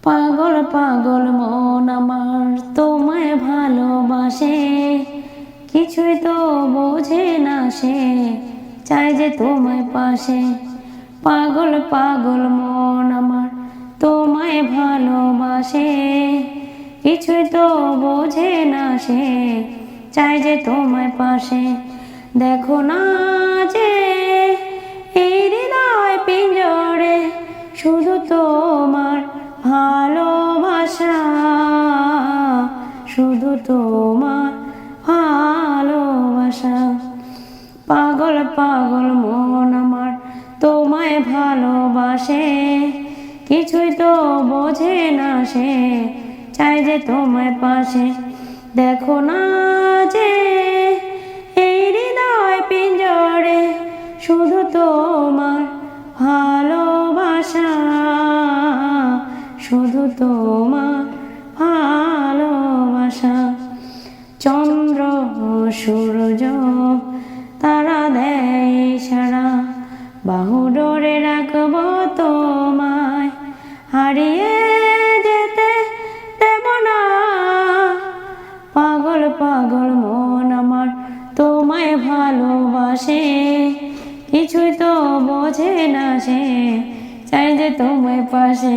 পাগল পাগল মন আমার তোমায় ভালোবাসে, কিছুই তো বোঝে না সে, চাই যে তোমায় পাশে। পাগল পাগল মন আমার তোমায় ভালোবাসে, কিছুই তো বোঝে না সে, চাই যে তোমায় পাশে। দেখো না যে এই হৃদয় পিঞ্জরে শুধু তোমার ভালোবাসা, শুধু তোমার ভালোবাসা। পাগল পাগল মন আমার তোমায় ভালোবাসে, কিছুই তো বোঝে না সে, চাই যে তোমায় পাশে। দেখো না যে এই হৃদয় পিঞ্জরে শুধু তোমার ভালোবাসা, শুধু তোমার ভালোবাসা। চন্দ্র সূর্য তারা দেয় সারা, বাহু ডোরে রাখবো তোমায়, হারিয়ে যেতে দেব না। পাগল পাগল মন আমার তোমায় ভালোবাসে, কিছুই তো বোঝে না সে, চাই যে তোমায় পাশে।